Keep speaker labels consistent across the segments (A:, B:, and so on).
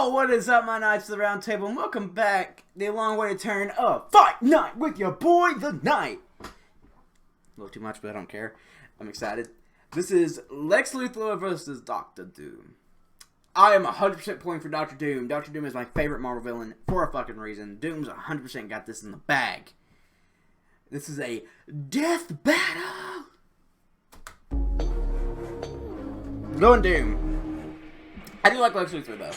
A: Yo, what is up, my Knights of the Round Table, and welcome back. The long way to turn of Fight Night with your boy, the Knight. A little too much, but I don't care. I'm excited. This is Lex Luthor versus Dr. Doom. I am 100% pulling for Dr. Doom. Dr. Doom is my favorite Marvel villain for a fucking reason. Doom's 100% got this in the bag. This is a death battle. Going Doom. I do like Lex Luthor, though.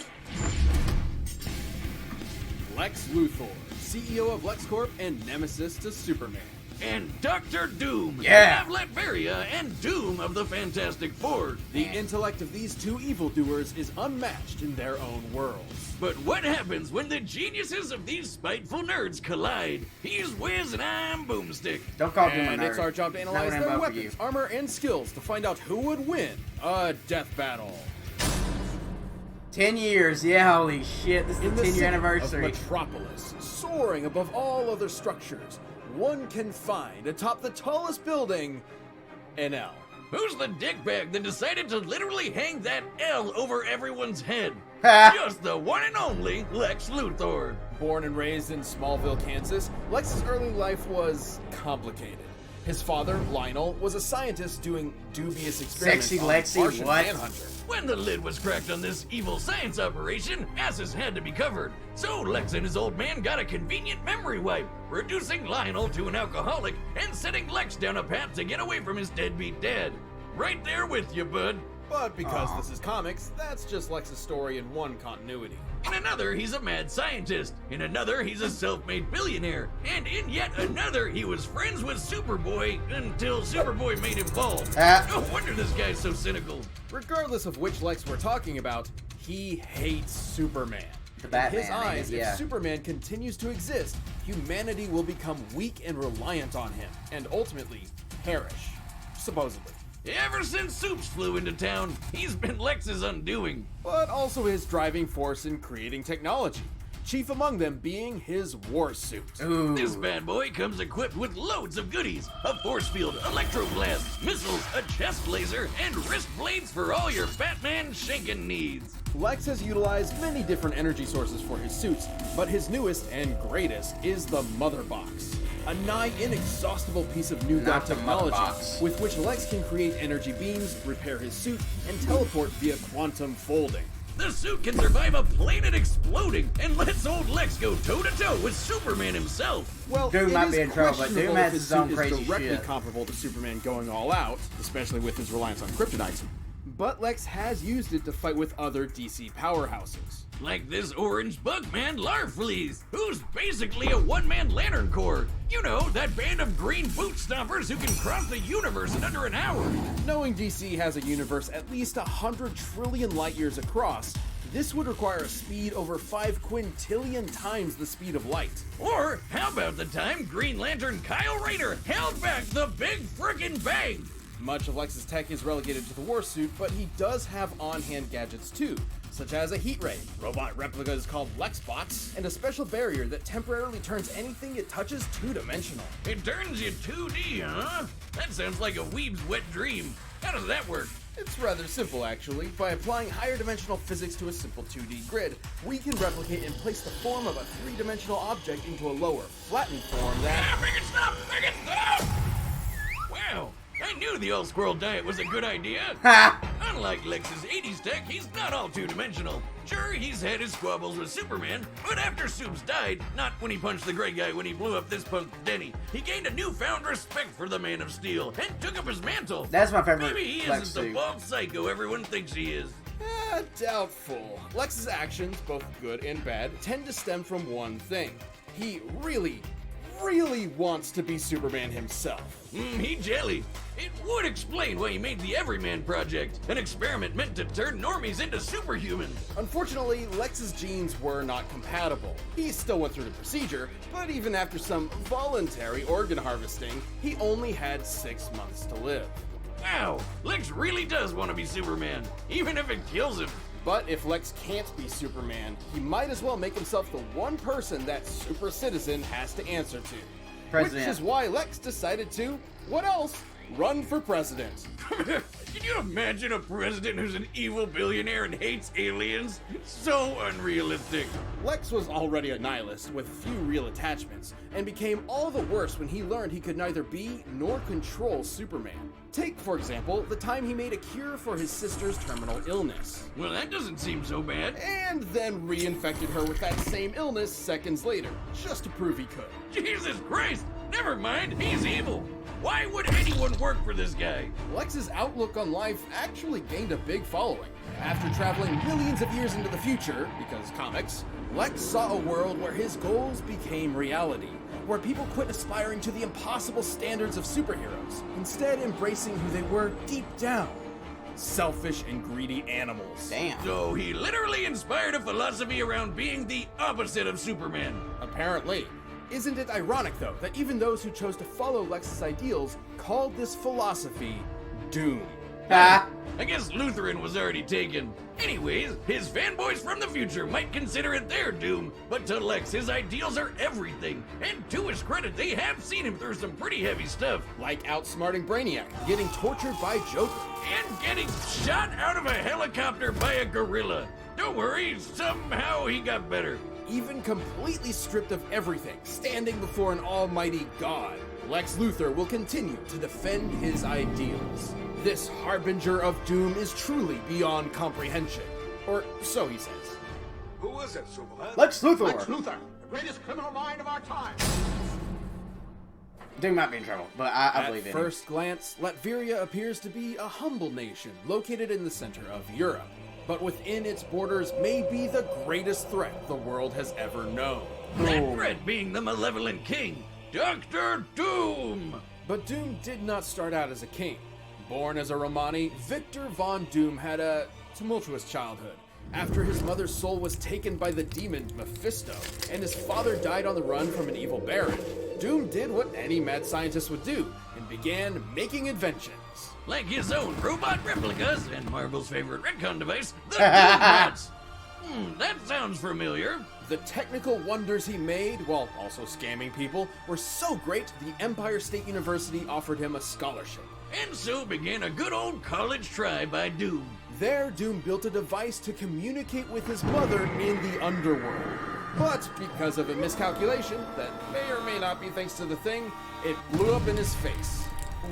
B: Lex Luthor, CEO of LexCorp and nemesis to Superman.
C: And Dr. Doom,
A: Yeah.
C: of Latveria and Doom of the Fantastic Four.
B: The intellect of these two evildoers is unmatched in their own worlds.
C: But what happens when the geniuses of these spiteful nerds collide? He's Wiz and I'm Boomstick.
A: Don't call Doom a
B: And
A: nerd.
B: it's our job to analyze
A: Not
B: their
A: gonna vote for
B: weapons,
A: you.
B: armor, and skills to find out who would win a death battle.
A: 10 years, yeah, holy shit. This is
B: In
A: the
B: the
A: 10-year
B: city
A: anniversary.
B: of Metropolis, soaring above all other structures, one can find atop the tallest building an L.
C: Who's the dickbag that decided to literally hang that L over everyone's head?
A: Ha.
C: Just the one and only Lex Luthor.
B: Born and raised in Smallville, Kansas, Lex's early life was complicated. His father, Lionel, was a scientist doing dubious experiments
A: Sexy
B: on
A: Lexi,
B: Martian
A: what?
B: Manhunter.
C: When the lid was cracked on this evil science operation, asses had to be covered. So Lex and his old man got a convenient memory wipe, reducing Lionel to an alcoholic and setting Lex down a path to get away from his deadbeat dad. Right there with you, bud.
B: But because this is comics, that's just Lex's story in one continuity.
C: In another, he's a mad scientist. In another, he's a self-made billionaire. And in yet another, he was friends with Superboy until Superboy made him bald.
A: Ah.
C: No wonder this guy's so cynical.
B: Regardless of which Lex we're talking about, he hates Superman.
A: The
B: In
A: Batman,
B: his eyes,
A: yeah.
B: if Superman continues to exist, humanity will become weak and reliant on him, and ultimately perish. Supposedly.
C: Ever since Soups flew into town, he's been Lex's undoing.
B: But also his driving force in creating technology. Chief among them being his war suit.
A: Ooh.
C: This bad boy comes equipped with loads of goodies. A force field, electroblast, missiles, a chest laser, and wrist blades for all your Batman shanking needs.
B: Lex has utilized many different energy sources for his suits, but his newest and greatest is the Mother Box. A nigh inexhaustible piece of new
A: Not
B: god
A: the Mother
B: technology
A: Box.
B: with which Lex can create energy beams, repair his suit, and teleport via quantum folding.
C: The suit can survive a planet exploding and lets old Lex go toe-to-toe with Superman himself.
B: Well,
A: Doom
B: it
A: might
B: is
A: be in trouble, but
B: questionable
A: Doom
B: if
A: has
B: his
A: his own
B: suit
A: crazy
B: is directly
A: shit.
B: comparable to Superman going all out, especially with his reliance on kryptonite. But Lex has used it to fight with other DC powerhouses.
C: Like this orange bugman Larfleeze, who's basically a one-man Lantern Corps. You know, that band of green boot stompers who can cross the universe in under an hour.
B: Knowing DC has a universe at least 100 trillion light years across, this would require a speed over 5 quintillion times the speed of light.
C: Or how about the time Green Lantern Kyle Rayner held back the big frickin' bang?
B: Much of Lex's tech is relegated to the war suit, but he does have on-hand gadgets too, such as a heat ray, robot replicas called Lexbots, and a special barrier that temporarily turns anything it touches two-dimensional.
C: It turns you 2D, huh? That sounds like a weeb's wet dream. How does that work?
B: It's rather simple, actually. By applying higher dimensional physics to a simple 2D grid, we can replicate and place the form of a three-dimensional object into a lower, flattened form that...
C: Ah, make it stop! Make it stop! Wow, I knew the old squirrel diet was a good idea.
A: Ha!
C: Unlike Lex's 80s tech, he's not all two-dimensional. Sure, he's had his squabbles with Superman, but after Soups died, not when he punched the gray guy when he blew up this punk Denny, he gained a newfound respect for the Man of Steel and took up his mantle.
A: That's my favorite
C: Maybe he
A: Lex
C: isn't the
A: suit.
C: bald psycho everyone thinks he is.
B: Doubtful. Lex's actions, both good and bad, tend to stem from one thing. He really wants to be Superman himself.
C: He jelly. It would explain why he made the Everyman Project, an experiment meant to turn normies into superhumans.
B: Unfortunately, Lex's genes were not compatible. He still went through the procedure, but even after some voluntary organ harvesting, he only had 6 months to live.
C: Wow, Lex really does want to be Superman, even if it kills him.
B: But if Lex can't be Superman, he might as well make himself the one person that super citizen has to answer to.
A: President.
B: Which is why Lex decided to, what else? Run for president.
C: Can you imagine a president who's an evil billionaire and hates aliens? So unrealistic.
B: Lex was already a nihilist with few real attachments, and became all the worse when he learned he could neither be nor control Superman. Take, for example, the time he made a cure for his sister's terminal illness,
C: Well, that doesn't seem so bad.
B: and then reinfected her with that same illness seconds later, just to prove he could.
C: Jesus Christ! Never mind, he's evil. Why would anyone work for this guy?
B: Lex's outlook on life actually gained a big following. After traveling millions of years into the future, because comics, Lex saw a world where his goals became reality, where people quit aspiring to the impossible standards of superheroes, instead embracing who they were deep down. Selfish and greedy animals.
A: Damn.
C: So he literally inspired a philosophy around being the opposite of Superman.
B: Apparently. Isn't it ironic, though, that even those who chose to follow Lex's ideals called this philosophy doom?
A: Ha!
C: I guess Lutheran was already taken. Anyways, his fanboys from the future might consider it their doom, but to Lex, his ideals are everything. And to his credit, they have seen him through some pretty heavy stuff.
B: Like outsmarting Brainiac, getting tortured by Joker.
C: And getting shot out of a helicopter by a gorilla. Don't worry, somehow he got better.
B: Even completely stripped of everything, standing before an almighty God, Lex Luthor will continue to defend his ideals. This harbinger of doom is truly beyond comprehension. Or so he says.
D: Who is it, Superman?
A: Lex Luthor.
D: Lex Luthor, the greatest criminal mind of our time.
A: Doom might be in trouble, but I
B: At
A: believe in
B: first glance, Latveria appears to be a humble nation located in the center of Europe, but within its borders may be the greatest threat the world has ever known.
C: That threat being the malevolent king, Dr. Doom.
B: But Doom did not start out as a king. Born as a Romani, Victor Von Doom had a tumultuous childhood. After his mother's soul was taken by the demon Mephisto, and his father died on the run from an evil baron, Doom did what any mad scientist would do, and began making inventions.
C: Like his own robot replicas and Marvel's favorite retcon device, the Doombots. That sounds familiar.
B: The technical wonders he made, while also scamming people, were so great the Empire State University offered him a scholarship.
C: And so began a good old college try by Doom.
B: There, Doom built a device to communicate with his mother in the underworld. But because of a miscalculation that may or may not be thanks to the thing, it blew up in his face.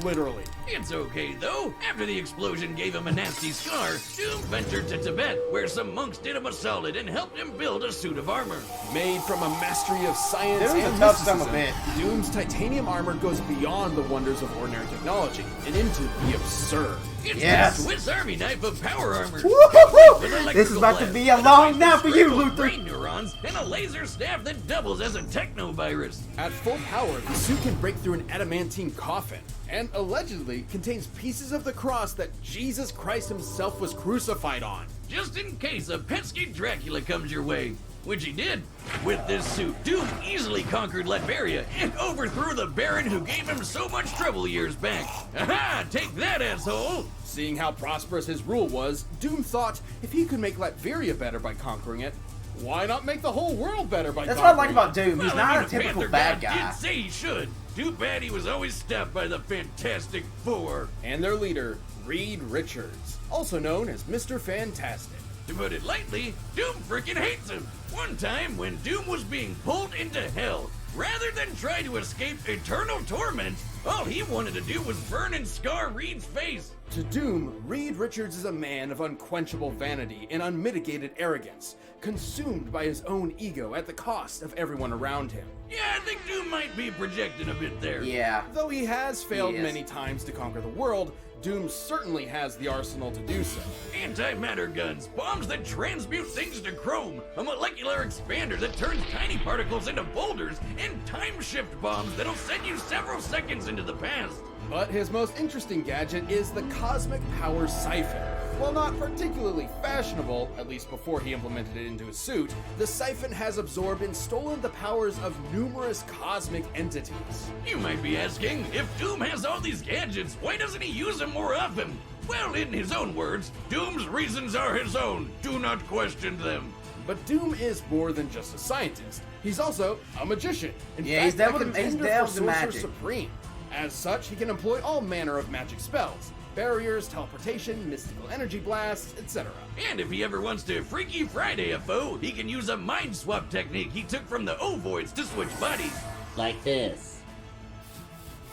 B: Literally.
C: It's okay though. After the explosion gave him a nasty scar, Doom ventured to Tibet, where some monks did him a solid and helped him build a suit of armor.
B: Made from a mastery of science
A: Doom's
B: and
A: a tough son of a
B: mysticism,
A: bitch.
B: Doom's titanium armor goes beyond the wonders of ordinary technology and into the absurd.
C: It's
A: Yes.
C: the Swiss Army knife of power armor.
A: Woo-hoo-hoo!
C: With electrical
A: This is about to
C: blast,
A: be a
C: the
A: long
C: device
A: nap
C: is
A: for you,
C: riddled with
A: Luthor.
C: brain neurons, and a laser staff that doubles as a technovirus.
B: At full power, the suit can break through an adamantine coffin, and allegedly contains pieces of the cross that Jesus Christ himself was crucified on.
C: Just in case a pesky Dracula comes your way. Which he did. With this suit, Doom easily conquered Latveria and overthrew the Baron who gave him so much trouble years back. Aha! Take that, asshole!
B: Seeing how prosperous his rule was, Doom thought if he could make Latveria better by conquering it, why not make the whole world better by
A: That's what I
B: conquering
A: like about
B: it?
A: Doom. He's
C: Well,
A: not
C: I
A: a
C: mean,
A: typical
C: Panther
A: bad
C: God
A: guy.
C: did say he should. Too bad he was always stopped by the Fantastic Four.
B: And their leader, Reed Richards, also known as Mr. Fantastic.
C: To put it lightly, Doom frickin' hates him. One time, when Doom was being pulled into hell, rather than try to escape eternal torment, all he wanted to do was burn and scar Reed's face.
B: To Doom, Reed Richards is a man of unquenchable vanity and unmitigated arrogance, consumed by his own ego at the cost of everyone around him.
C: Yeah, I think Doom might be projecting a bit there.
A: Yeah.
B: Though he has failed
A: He is.
B: many times to conquer the world, Doom certainly has the arsenal to do so.
C: Antimatter guns, bombs that transmute things to chrome, a molecular expander that turns tiny particles into boulders, and time shift bombs that'll send you several seconds into the past.
B: But his most interesting gadget is the Cosmic Power Siphon. While not particularly fashionable, at least before he implemented it into his suit, the siphon has absorbed and stolen the powers of numerous cosmic entities.
C: You might be asking, if Doom has all these gadgets, why doesn't he use them more often? Well, in his own words, Doom's reasons are his own. Do not question them.
B: But Doom is more than just a scientist. He's also a magician. In
A: Yeah,
B: fact,
A: he's dabbled
B: a
A: in- he's
B: contender
A: dabbled
B: for
A: in
B: Sorcerer
A: magic.
B: Supreme. As such, he can employ all manner of magic spells, barriers, teleportation, mystical energy blasts, etc.
C: And if he ever wants to Freaky Friday a foe, he can use a mind swap technique he took from the ovoids to switch bodies.
E: Like this.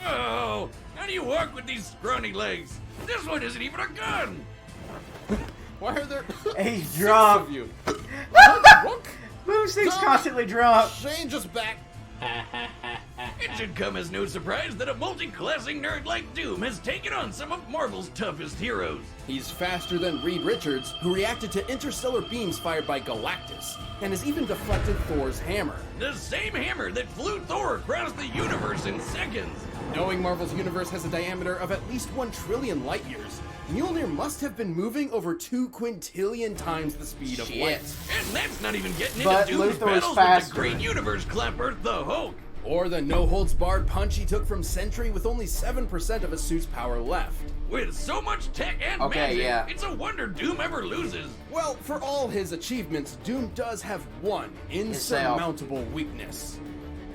C: Oh, how do you walk with these scrawny legs? This one isn't even a gun!
B: Why are there
A: He's
B: six
A: drunk.
B: of you?
A: Boomstick's constantly drunk.
B: Change us back.
C: It should come as no surprise that a multi-classing nerd like Doom has taken on some of Marvel's toughest heroes.
B: He's faster than Reed Richards, who reacted to interstellar beams fired by Galactus, and has even deflected Thor's hammer.
C: The same hammer that flew Thor across the universe in seconds.
B: Knowing Marvel's universe has a diameter of at least 1 trillion light years, Mjolnir must have been moving over 2 quintillion times the speed of light.
C: And that's not even getting
A: But
C: into Doom's
A: Luthor's
C: battles with
A: faster.
C: the Green Universe Clapper, the Hulk.
B: Or the no-holds-barred punch he took from Sentry with only 7% of his suit's power left.
C: With so much tech and
A: Okay,
C: magic,
A: yeah.
C: it's a wonder Doom ever loses.
B: Well, for all his achievements, Doom does have one insurmountable weakness.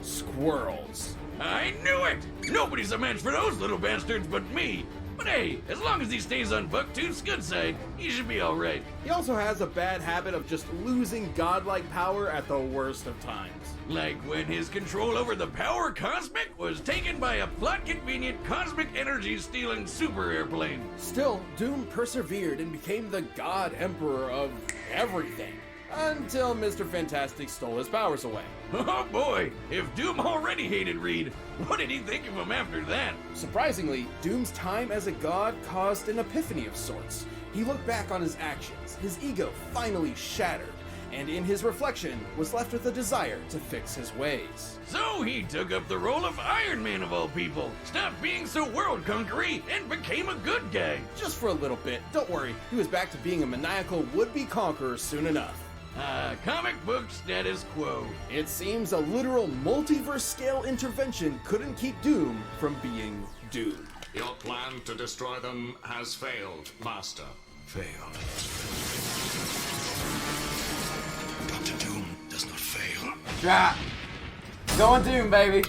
B: Squirrels.
C: I knew it! Nobody's a match for those little bastards but me. But hey, as long as he stays on Bucktooth's good side, he should be alright.
B: He also has a bad habit of just losing godlike power at the worst of times.
C: Like when his control over the Power Cosmic was taken by a plot-convenient cosmic energy-stealing super airplane.
B: Still, Doom persevered and became the God Emperor of everything. Until Mr. Fantastic stole his powers away.
C: Oh boy, if Doom already hated Reed, what did he think of him after that?
B: Surprisingly, Doom's time as a god caused an epiphany of sorts. He looked back on his actions, his ego finally shattered, and in his reflection was left with a desire to fix his ways.
C: So he took up the role of Iron Man of all people, stopped being so world-conquery, and became a good guy.
B: Just for a little bit, don't worry, he was back to being a maniacal would-be conqueror soon enough.
C: Comic book status quo.
B: It seems a literal multiverse-scale intervention couldn't keep Doom from being Doom.
D: Your plan to destroy them has failed, Master.
F: Failed. Dr. Doom does not fail.
A: Drop. Going Doom, baby.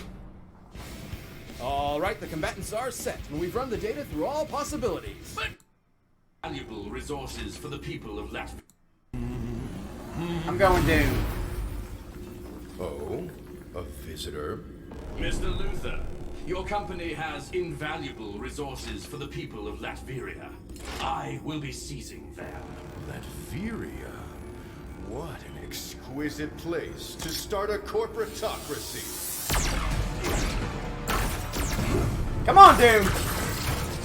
B: Alright, the combatants are set, and we've run the data through all possibilities.
C: But
F: Valuable resources for the people of Latvia.
A: I'm going Doom.
G: Oh, a visitor?
F: Mr. Luthor, your company has invaluable resources for the people of Latveria. I will be seizing them.
G: Latveria? What an exquisite place to start a corporatocracy.
A: Come on, Doom.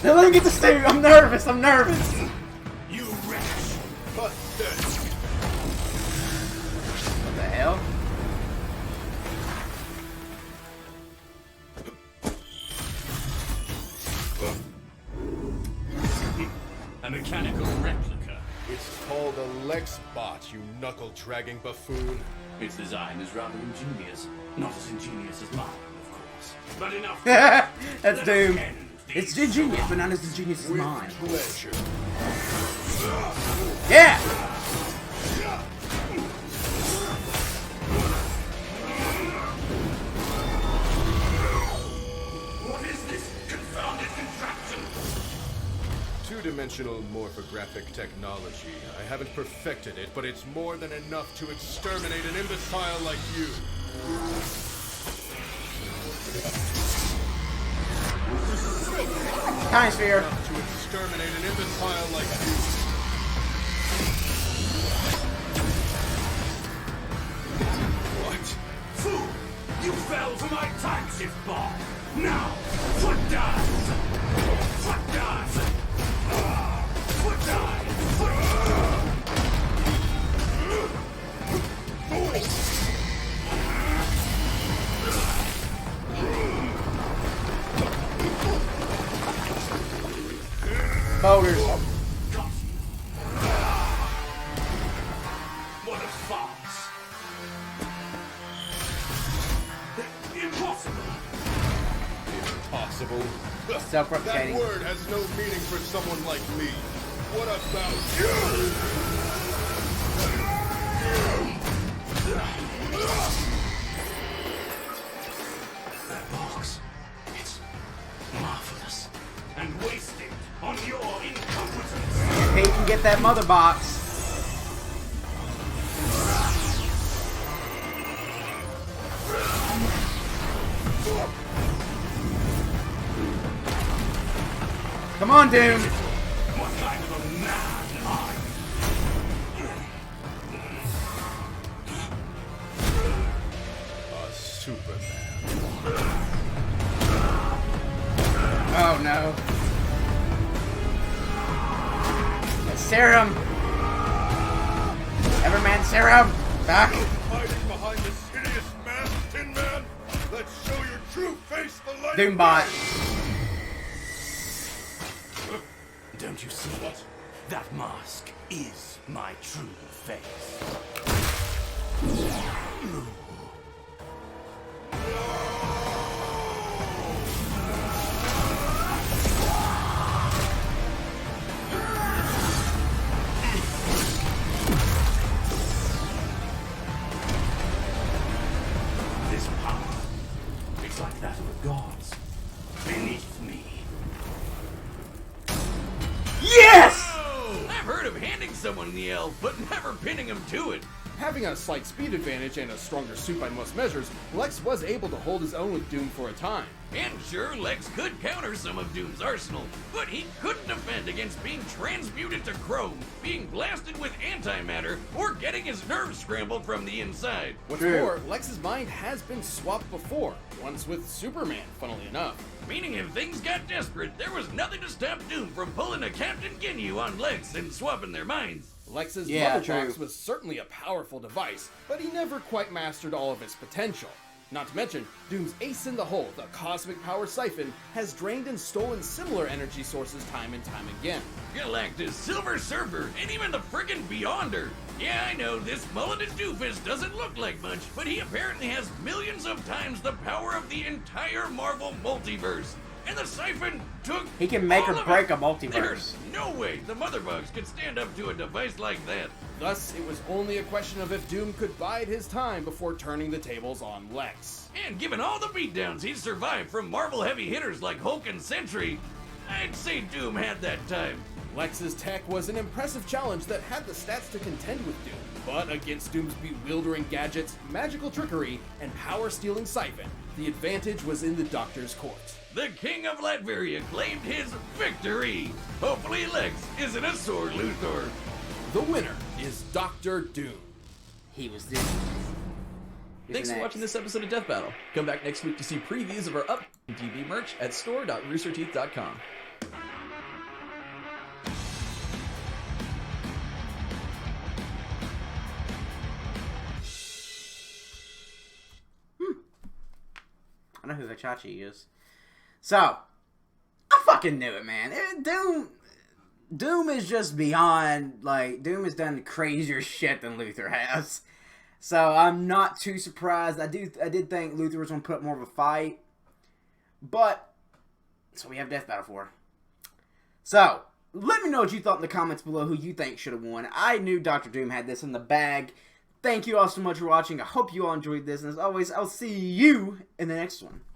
A: Now let me get this Doom. I'm nervous.
F: You wretch!
G: But then,
A: What the hell?
F: A mechanical replica.
G: it's called a Lex bot, you knuckle-dragging buffoon.
F: Its design is rather ingenious. Not as ingenious as mine, of course. But enough.
A: That's
F: Let us
A: Doom.
F: end
A: It's
F: these
A: ingenious, but not as ingenious as
G: With
A: mine.
G: pleasure.
A: Yeah!
F: What is this confounded contraption?
G: Two-dimensional morphographic technology. I haven't perfected it, but it's more than enough to exterminate an imbecile like you.
A: Time-sphere.
G: To exterminate an imbecile like you.
F: What? Fool! You fell to my time shift ball! Now, foot dive! Foot dive! Foot dive! Foot
A: Boulders.
F: What a farce! Impossible!
G: Impossible. That
A: Self-replicating.
G: word has no meaning for someone like me. What about you?
F: That box, it's marvelous. And wasted on your
A: with that mother box. Come on, Doom.
F: What kind of a man are you?
G: A Superman.
A: Oh no. The serum. Everman serum. Back.
G: Hiding behind this hideous mask, Tin Man. Let's show your true face, the light.
A: Doombot.
F: Don't you see it? That mask is my true face. This power is like that of the gods beneath me.
A: Yes!
C: I've heard of handing someone the elf, but never pinning him to it.
B: Having a slight speed advantage and a stronger suit by most measures, Lex was able to hold his own with Doom for a time.
C: And sure, Lex could counter some of Doom's arsenal, but he couldn't defend against being transmuted to chrome, being blasted with antimatter, or getting his nerves scrambled from the inside.
B: What's
A: True.
B: more, Lex's mind has been swapped before, once with Superman, funnily enough.
C: Meaning if things got desperate, there was nothing to stop Doom from pulling a Captain Ginyu on Lex and swapping their minds.
B: Lex's
A: Yeah,
B: mother
A: true.
B: box was certainly a powerful device, but he never quite mastered all of its potential. Not to mention, Doom's ace in the hole, the cosmic power siphon, has drained and stolen similar energy sources time and time again.
C: Galactus, Silver Surfer, and even the friggin' Beyonder. Yeah, I know, this mulleted doofus doesn't look like much, but he apparently has millions of times the power of the entire Marvel multiverse. And the siphon took
A: He can make or
C: all of
A: break
C: it.
A: a multiverse.
C: There's no way the Mother Bugs could stand up to a device like that.
B: Thus, it was only a question of if Doom could bide his time before turning the tables on Lex.
C: And given all the beatdowns he's survived from Marvel heavy hitters like Hulk and Sentry, I'd say Doom had that time.
B: Lex's tech was an impressive challenge that had the stats to contend with Doom. But against Doom's bewildering gadgets, magical trickery, and power-stealing siphon, the advantage was in the Doctor's court.
C: The King of Latveria claimed his victory. Hopefully Lex isn't a sore Luthor.
B: The winner is Dr. Doom.
A: He was Doom.
E: Thanks for watching this episode of Death Battle. Come back next week to see previews of our upcoming TV merch at store.roosterteeth.com.
A: I know who Hachachi is. So, I fucking knew it, man. Doom is just beyond, like, Doom has done crazier shit than Luthor has. So, I'm not too surprised. I did think Luthor was going to put up more of a fight. But, that's what we have Death Battle for. So, let me know what you thought in the comments below, who you think should have won. I knew Dr. Doom had this in the bag. Thank you all so much for watching. I hope you all enjoyed this. And as always, I'll see you in the next one.